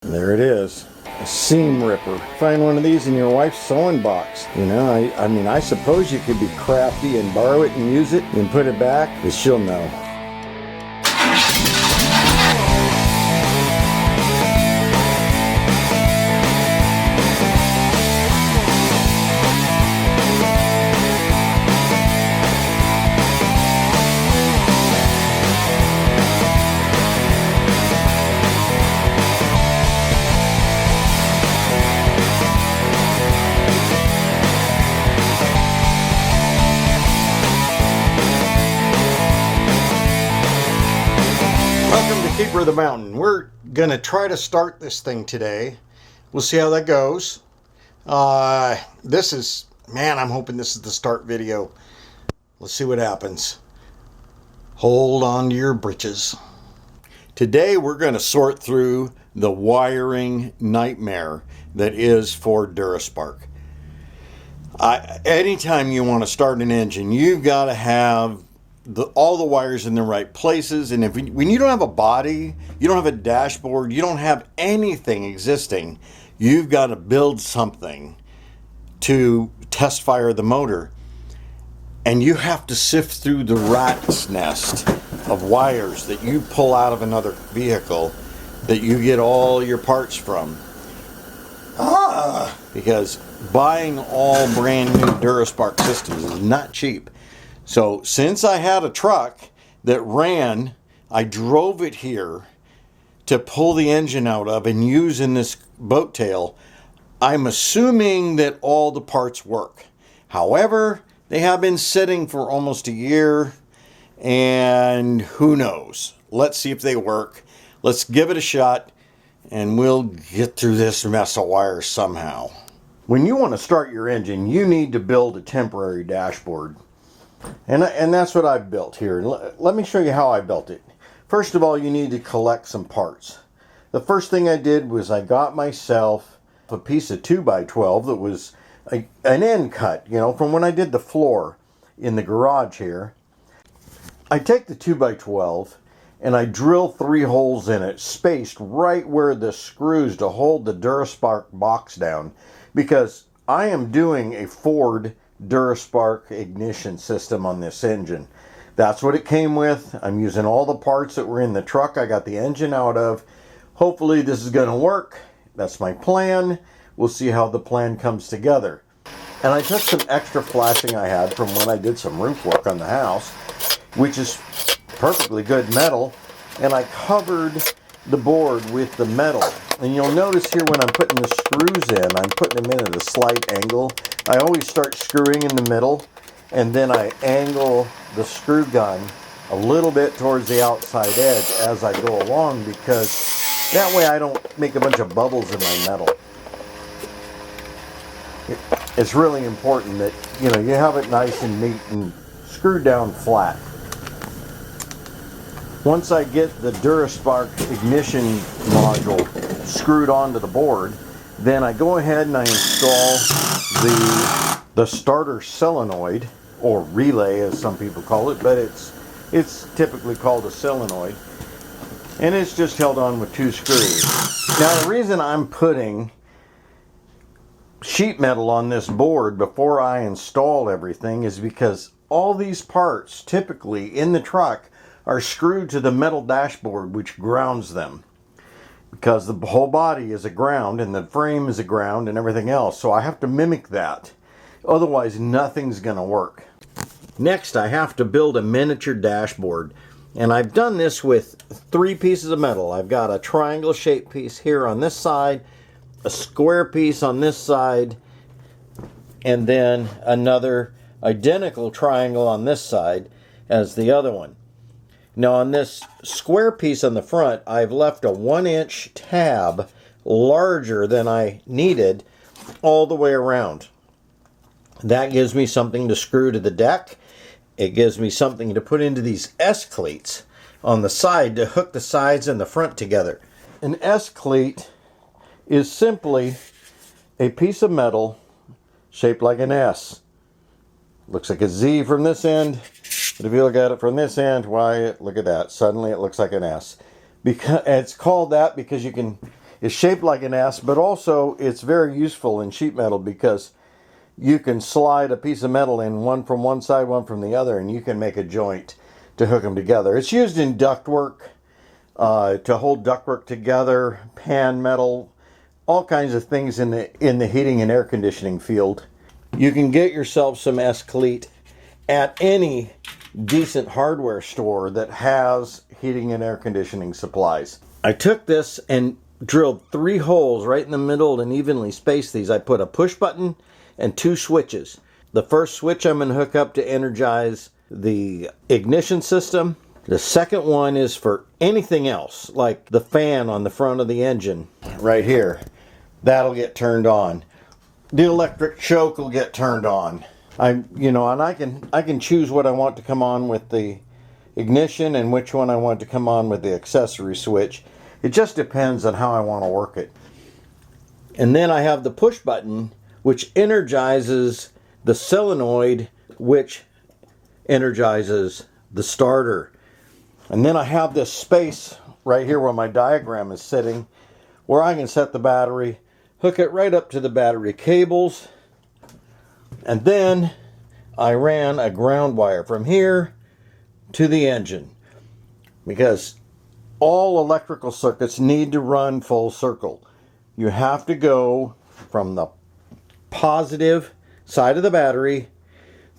There it is. A seam ripper. Find one of these in your wife's sewing box. You know, I mean, I suppose you could be crafty and borrow it and use it and put it back, but she'll know. Keeper of the Mountain. We're gonna try to start this thing today. We'll see how that goes. This is, man, I'm hoping this is the start video. Let's see what happens. Hold on to your britches. Today we're gonna sort through the wiring nightmare that is Ford Duraspark. Anytime you want to start an engine, you've got to have all the wires in the right places. And when you don't have a body, you don't have a dashboard, you don't have anything existing, you've got to build something to test fire the motor. And you have to sift through the rat's nest of wires that you pull out of another vehicle that you get all your parts from. Because buying all brand new Duraspark systems is not cheap. So since I had a truck that ran, I drove it here to pull the engine out of and use in this boat tail. I'm assuming that all the parts work. However, they have been sitting for almost a year, and who knows? Let's see if they work. Let's give it a shot, and we'll get through this mess of wires somehow. When you want to start your engine, you need to build a temporary dashboard. And that's what I've built here. Let me show you how I built it. First of all, you need to collect some parts. The first thing I did was I got myself a piece of 2x12 that was an end cut, you know, from when I did the floor in the garage here. I take the 2x12 and I drill 3 holes in it, spaced right where the screws to hold the Duraspark box down, because I am doing a Ford Duraspark ignition system on this engine. That's what it came with. I'm using all the parts that were in the truck I got the engine out of. Hopefully this is going to work. That's my plan. We'll see how the plan comes together. And I took some extra flashing I had from when I did some roof work on the house, which is perfectly good metal, and I covered the board with the metal. And you'll notice here when I'm putting the screws in, I'm putting them in at a slight angle. I always start screwing in the middle, and then I angle the screw gun a little bit towards the outside edge as I go along, because that way I don't make a bunch of bubbles in my metal. It's really important that, you know, you have it nice and neat and screwed down flat. Once I get the Duraspark ignition module screwed onto the board, then I go ahead and I install the starter solenoid, or relay as some people call it, but it's typically called a solenoid, and it's just held on with 2 screws. Now the reason I'm putting sheet metal on this board before I install everything is because all these parts typically in the truck are screwed to the metal dashboard, which grounds them, because the whole body is a ground and the frame is a ground and everything else. So I have to mimic that. Otherwise, nothing's going to work. Next, I have to build a miniature dashboard. And I've done this with 3 pieces of metal. I've got a triangle shaped piece here on this side, a square piece on this side, and then another identical triangle on this side as the other one. Now on this square piece on the front, I've left a 1-inch tab larger than I needed all the way around. That gives me something to screw to the deck. It gives me something to put into these S-cleats on the side to hook the sides and the front together. An S-cleat is simply a piece of metal shaped like an S. Looks like a Z from this end, but if you look at it from this end, why, look at that. Suddenly it looks like an S. Because it's called that because you can, It's shaped like an S, but also it's very useful in sheet metal because you can slide a piece of metal in, one from one side, one from the other, and you can make a joint to hook them together. It's used in ductwork, to hold ductwork together, pan metal, all kinds of things in the heating and air conditioning field. You can get yourself some S-cleat at any decent hardware store that has heating and air conditioning supplies. I took this and drilled 3 holes right in the middle and evenly spaced these. I put a push button and 2 switches. The first switch I'm going to hook up to energize the ignition system. The second one is for anything else, like the fan on the front of the engine right here. That'll get turned on. The electric choke will get turned on. And I can choose what I want to come on with the ignition and which one I want to come on with the accessory switch. It just depends on how I want to work it. And then I have the push button, which energizes the solenoid, which energizes the starter. And then I have this space right here where my diagram is sitting, where I can set the battery, hook it right up to the battery cables, and then I ran a ground wire from here to the engine, because all electrical circuits need to run full circle. You have to go from the positive side of the battery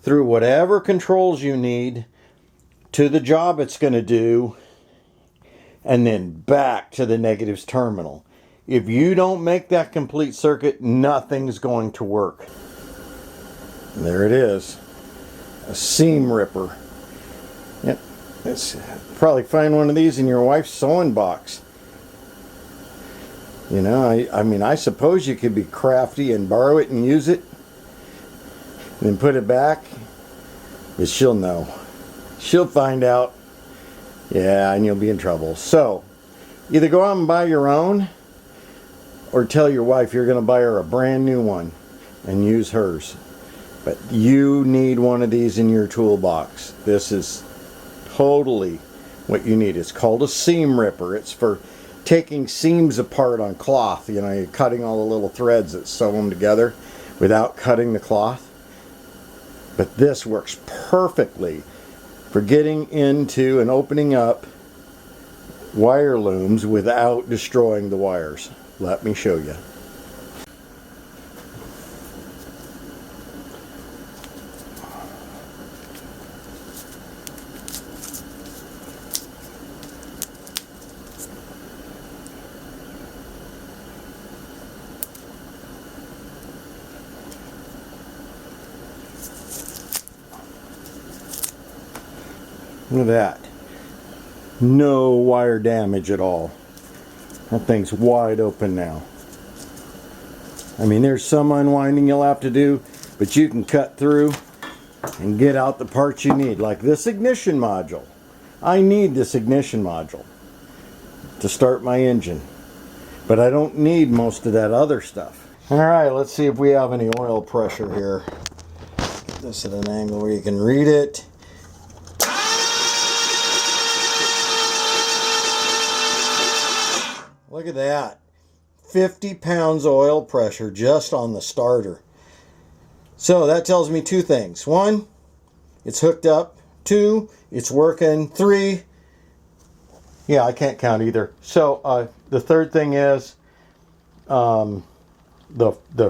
through whatever controls you need to the job it's going to do, and then back to the negatives terminal. If you don't make that complete circuit, nothing's going to work. There it is, a seam ripper. Yep, it's probably find one of these in your wife's sewing box. I mean, I suppose you could be crafty and borrow it and use it, and then put it back, but she'll know. She'll find out. Yeah, and you'll be in trouble. So, either go out and buy your own, or tell your wife you're going to buy her a brand new one and use hers. But you need one of these in your toolbox. This is totally what you need. It's called a seam ripper. It's for taking seams apart on cloth. You're cutting all the little threads that sew them together without cutting the cloth. But this works perfectly for getting into and opening up wire looms without destroying the wires. Let me show you. Look at that. No wire damage at all. That thing's wide open now. I mean, there's some unwinding you'll have to do, but you can cut through and get out the parts you need, like this ignition module. I need this ignition module to start my engine, but I don't need most of that other stuff. All right, let's see if we have any oil pressure here. Get this at an angle where you can read it. Look at that. 50 pounds oil pressure just on the starter. So that tells me 2 things. 1, it's hooked up. 2, it's working. 3, yeah, I can't count either. So the third thing is the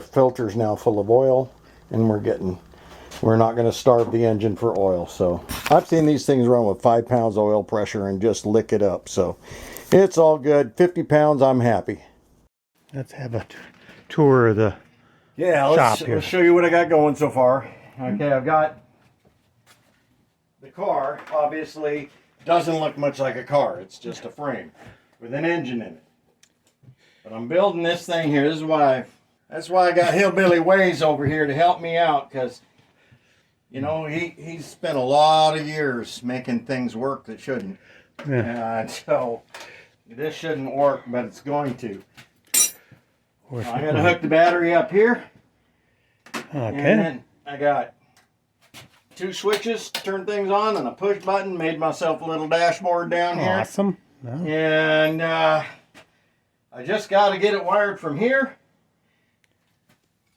filter's now full of oil, and we're not going to starve the engine for oil. So I've seen these things run with 5 pounds oil pressure and just lick it up. So it's all good. 50 pounds, I'm happy. Let's have a tour of the shop here. Let's show you what I got going so far. Okay, I've got the car. Obviously, doesn't look much like a car. It's just a frame with an engine in it. But I'm building this thing here. That's why I got Hillbilly Ways over here to help me out, because he's spent a lot of years making things work that shouldn't. Yeah. So this shouldn't work, but it's going to. I'm going to hook the battery up here. Okay. And then I got 2 switches to turn things on and a push button. Made myself a little dashboard down here. Awesome. And I just got to get it wired from here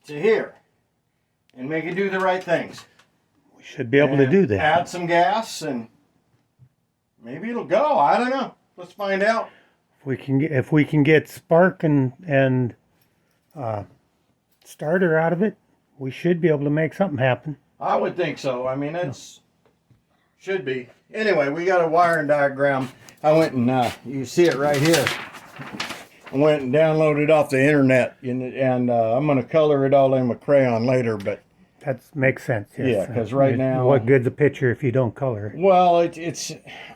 to here and make it do the right things. We should be able to do that. Add some gas and maybe it'll go. I don't know. Let's find out. If we can get spark and starter out of it, we should be able to make something happen. I would think so. I mean, it's should be. Anyway, we got a wiring diagram. I went and you see it right here. I went and downloaded off the internet, and I'm going to color it all in with crayon later. But that makes sense. Yes. Yeah, because right now, what good's a picture if you don't color it? Well, it's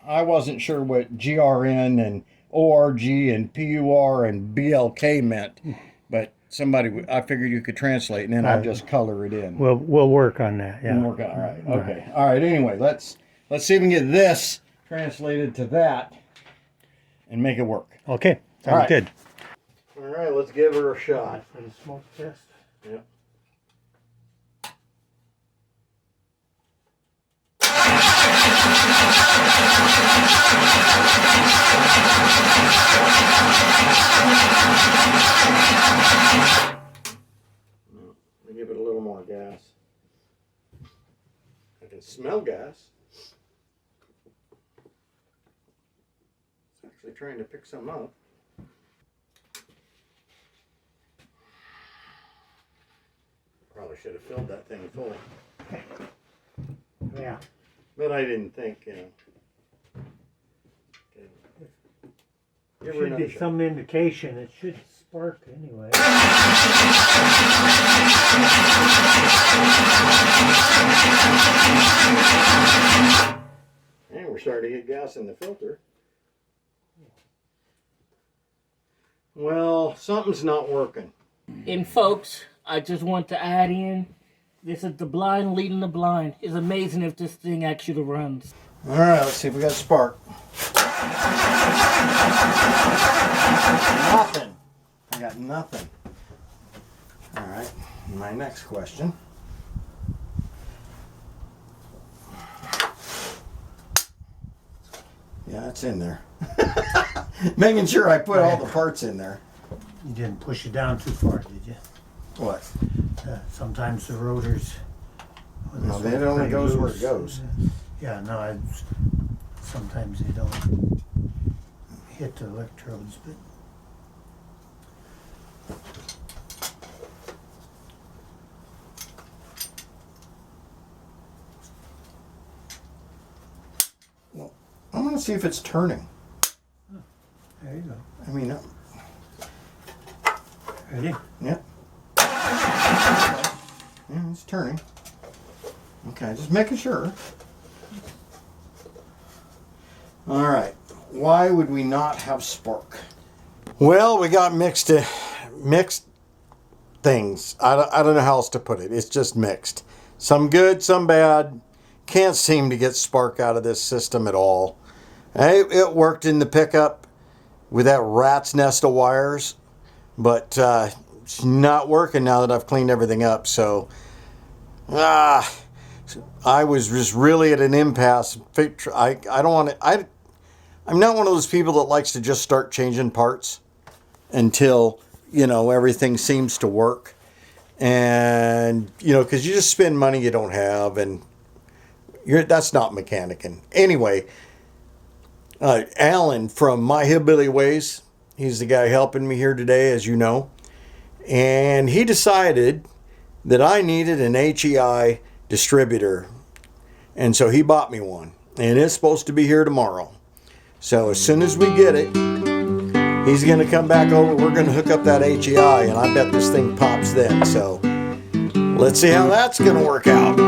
I wasn't sure what GRN and ORG and PUR and BLK meant, but I figured you could translate, and then I'll just color it in. We'll work on that. Yeah. All right. Okay. All right. Anyway, let's see if we can get this translated to that and make it work. Okay. Sounds good. All right. Let's give her a shot. For the smoke test. Yep. Let me give it a little more gas. I can smell gas. It's actually trying to pick some up. Probably should have filled that thing full. Yeah. But I didn't think, Okay. There should be some indication. It should spark anyway. And we're starting to get gas in the filter. Well, something's not working. And folks, I just want to add in, this is the blind leading the blind. It's amazing if this thing actually runs. All right, let's see if we got spark. Nothing. I got nothing. All right, my next question. Yeah, it's in there. Making sure I put all the parts in there. You didn't push it down too far, did you? What? Sometimes the rotors. No, it only goes where it goes. Yeah, no, sometimes they don't hit the electrodes, but. Well, I'm going to see if it's turning. There you go. I mean, Ready? Yep. Yeah, it's turning. Okay, just making sure. All right. Why would we not have spark? Well, we got mixed things. I don't know how else to put it. It's just mixed. Some good, some bad. Can't seem to get spark out of this system at all. It worked in the pickup with that rat's nest of wires, but it's not working now that I've cleaned everything up. So, I was just really at an impasse. I don't want to. I'm not one of those people that likes to just start changing parts until everything seems to work, and because you just spend money you don't have, and that's not mechanicking anyway. Alan from My Hillbilly Ways, he's the guy helping me here today, as you know. And he decided that I needed an HEI distributor. And so he bought me one. And it's supposed to be here tomorrow. So as soon as we get it, he's going to come back over. We're going to hook up that HEI. And I bet this thing pops then. So let's see how that's going to work out.